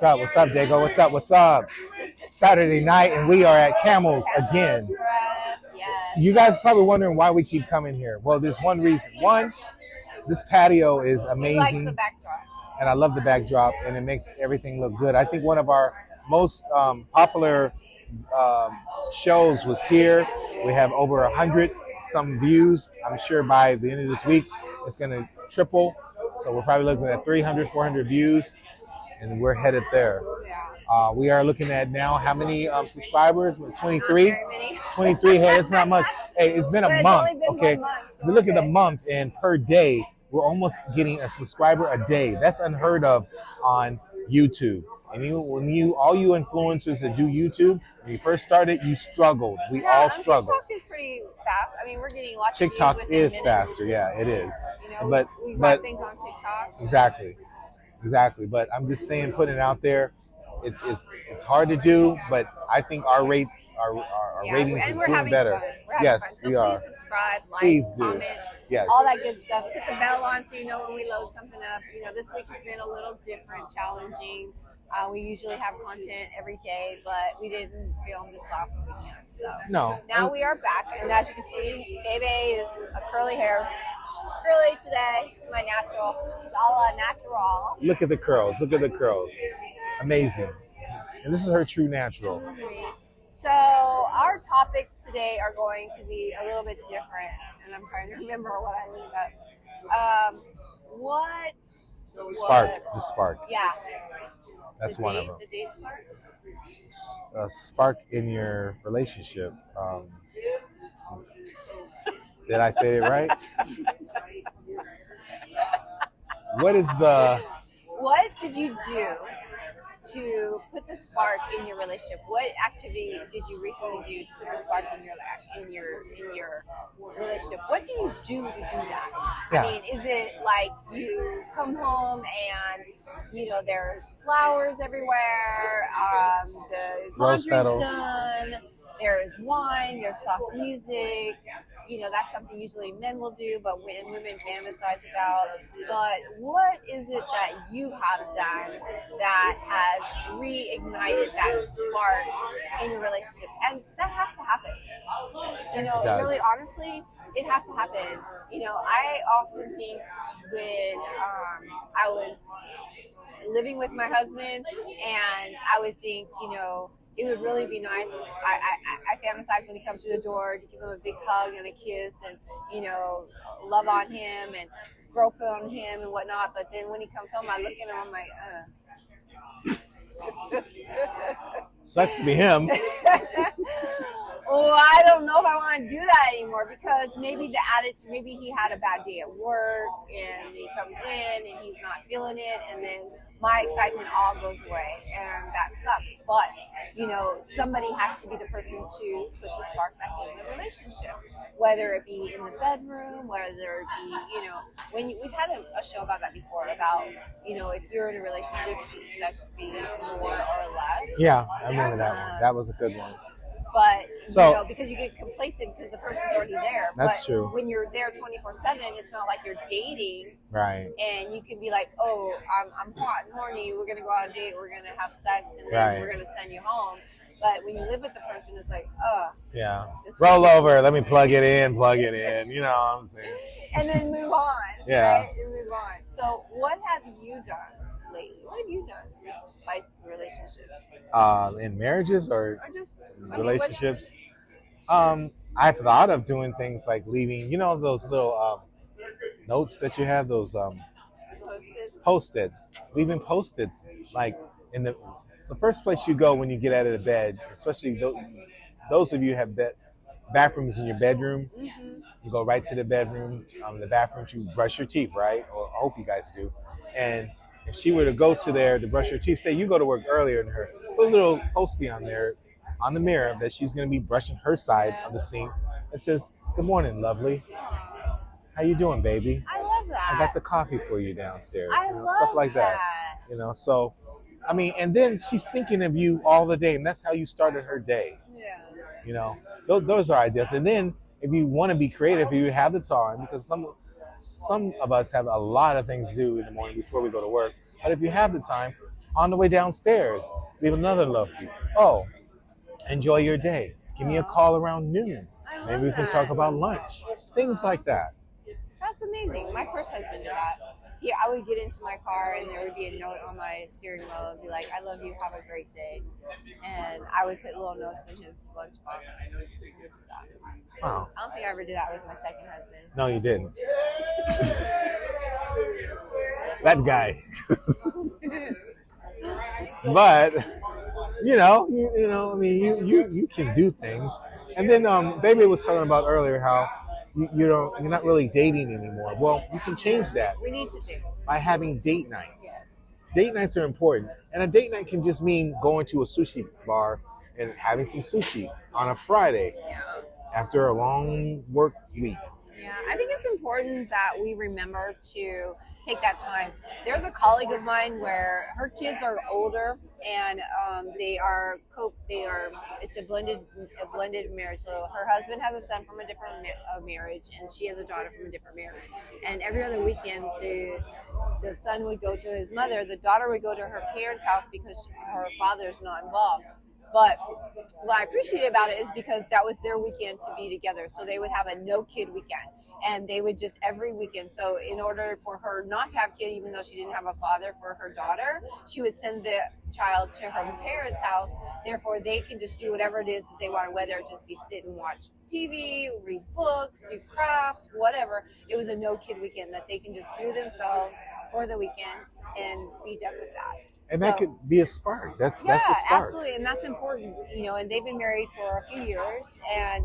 What's up? What's up, Dago? What's up? What's up? Saturday night, and we are at Camels again. You guys are probably wondering why we keep coming here. Well, there's one reason. One, this patio is amazing, and I love the backdrop, and it makes everything look good. I think one of our most popular shows was here. We have over 100 some views. I'm sure by the end of this week, it's going to triple. So we're probably looking at 300, 400 views, and we're headed there. We are looking at now how many subscribers? 23? 23. Hey, it's not much. Hey, it's been a month. Okay, we look at the month, and per day, we're almost getting a subscriber a day. That's unheard of on YouTube. And all you influencers that do YouTube, when you first started, you struggled. We all struggled. TikTok is pretty fast. I mean, we're getting lots of TikTok views is within faster. Yeah, it is. but we got things on TikTok. Exactly. But I'm just saying, putting it out there. It's hard to do, but I think our ratings is doing better. Yes, so we are. Please subscribe, like, comment, yes, all that good stuff. Hit the bell on so you know when we load something up. This week has been a little different, challenging. We usually have content every day, but we didn't film this last weekend. So now we are back, and as you can see, Bebe is a curly hair. Curly today. It's my natural. It's all natural. Look at the curls. Amazing. And this is her true natural. So our topics today are going to be a little bit different, and I'm trying to remember what I leave up. The spark. Yeah. That's one of them. The date spark? A spark in your relationship. Did I say it right? What did you do to put the spark in your relationship? What activity did you recently do to put the spark in your relationship? What do you do to do that? Yeah. I mean, is it like you come home and there's flowers everywhere, the laundry's done, there's wine, there's soft music, that's something usually men will do, but women fantasize about. But what is it that you have done that has reignited that spark in your relationship? And that has to happen. Really honestly, it has to happen. I often think when I was living with my husband, and I would think, it would really be nice. I fantasize when he comes through the door to give him a big hug and a kiss and, love on him and grope on him and whatnot. But then when he comes home, I look at him, I'm like, Sucks to be him. Oh, I don't know if I want to do that anymore, because maybe the attitude, maybe he had a bad day at work and he comes in and he's not feeling it, and then my excitement all goes away, and that sucks. But, somebody has to be the person to put the spark back in the relationship, whether it be in the bedroom, whether it be, we've had a show about that before, about, if you're in a relationship, should sex be more or less? Yeah, I remember that one. That was a good one. But, because you get complacent because the person's already there. That's true. When you're there 24/7, it's not like you're dating. Right. And you can be like, oh, I'm hot and horny. We're going to go on a date. We're going to have sex. And then we're going to send you home. But when you live with the person, it's like, yeah. Roll over. Let me plug it in. You know what I'm saying? And then move on. Yeah. Right? And move on. So what have you done lately? What have you done to spice the relationship? In marriages or just relationships? I've thought of doing things like leaving, those little notes that you have, those post-its, leaving post-its, like in the first place you go when you get out of the bed, especially those of you who have bathrooms in your bedroom. Mm-hmm. You go right to the bedroom, the bathroom to brush your teeth, right? Or I hope you guys do. And if she were to go to there to brush her teeth, say you go to work earlier than her, put a little postie on there, on the mirror, that she's going to be brushing her side of the sink. It says, "Good morning, lovely. How you doing, baby? I love that. I got the coffee for you downstairs." I love stuff like that. So, I mean, and then she's thinking of you all the day, and that's how you started her day. Yeah. Those are ideas. And then if you want to be creative, if you have the time, because some of us have a lot of things to do in the morning before we go to work. But if you have the time, On the way downstairs, leave another love beat. Oh, enjoy your day. Give me a call around noon. Maybe we can talk about lunch. Things like that. That's amazing. My first husband did that. Yeah, I would get into my car and there would be a note on my steering wheel and be like, "I love you. Have a great day." And I would put little notes in his lunchbox. Wow. I don't think I ever did that with my second husband. No, you didn't. That guy. But you know, I mean, you can do things. And then Baby was talking about earlier how you're not really dating anymore. Well, you can change that. We need to do by having date nights. Yes. Date nights are important, and a date night can just mean going to a sushi bar and having some sushi on a Friday after a long work week. Yeah, I think it's important that we remember to take that time. There's a colleague of mine where her kids are older and it's a blended marriage. So her husband has a son from a different marriage and she has a daughter from a different marriage. And every other weekend the son would go to his mother, the daughter would go to her parents' house because her father's not involved. But what I appreciate about it is because that was their weekend to be together. So they would have a no-kid weekend. And they would just every weekend. So in order for her not to have a kid, even though she didn't have a father for her daughter, she would send the child to her parents' house. Therefore, they can just do whatever it is that they want, whether it just be sit and watch TV, read books, do crafts, whatever. It was a no-kid weekend that they can just do themselves for the weekend and be done with that. And that could be a spark. That's a spark. Absolutely, and that's important, and they've been married for a few years, and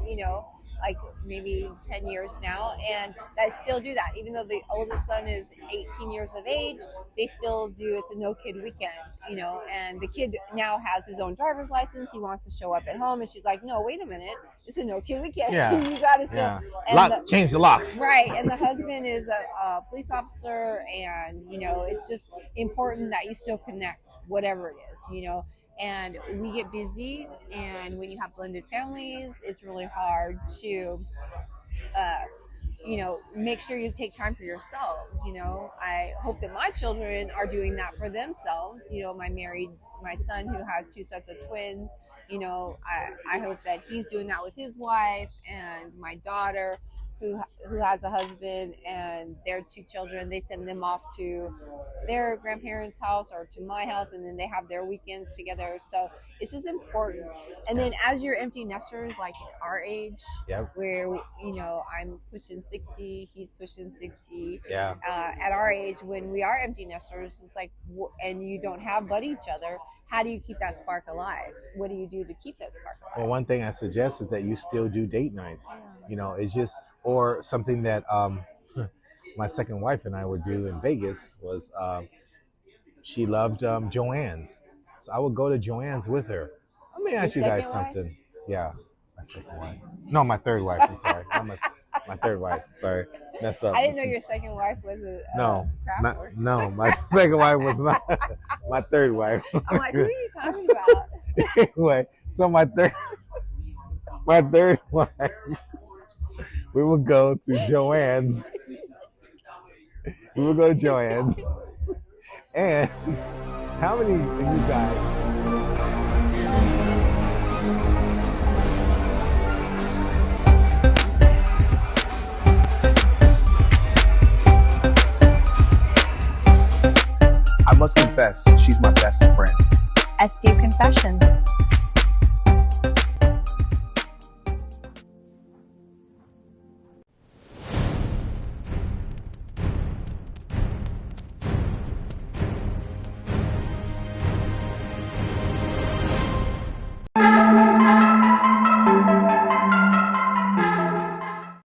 like maybe 10 years now, and they still do that. Even though the oldest son is 18 years of age, they still do. It's a no-kid weekend, and the kid now has his own driver's license. He wants to show up at home, and she's like, "No, wait a minute, it's a no-kid weekend. Yeah. You got to still." Yeah. Change the locks. Right, and the husband is a police officer, and it's just important that you still connect, whatever it is, And we get busy, and when you have blended families, it's really hard to, make sure you take time for yourselves. I hope that my children are doing that for themselves. My son who has 2 sets of twins, I hope that he's doing that with his wife, and my daughter who has a husband and their 2 children, they send them off to their grandparents' house or to my house, and then they have their weekends together. So it's just important. And then as you're empty nesters, like our age, where I'm pushing 60, he's pushing 60. At our age, when we are empty nesters, it's like, and you don't have but each other, how do you keep that spark alive? What do you do to keep that spark alive? Well, one thing I suggest is that you still do date nights. It's just, or something that my second wife and I would do in Vegas was she loved Joanne's. So I would go to Joanne's with her. Let me ask you guys something. Yeah, my second wife. No, my third wife. I'm sorry. My third wife. Sorry. Mess up. I didn't know your second wife was No, my second wife was not. My third wife. I'm like, who are you talking about? Anyway, so my third wife, we would go to Joanne's. And how many of you guys? I must confess, she's my best friend. SD Confessions.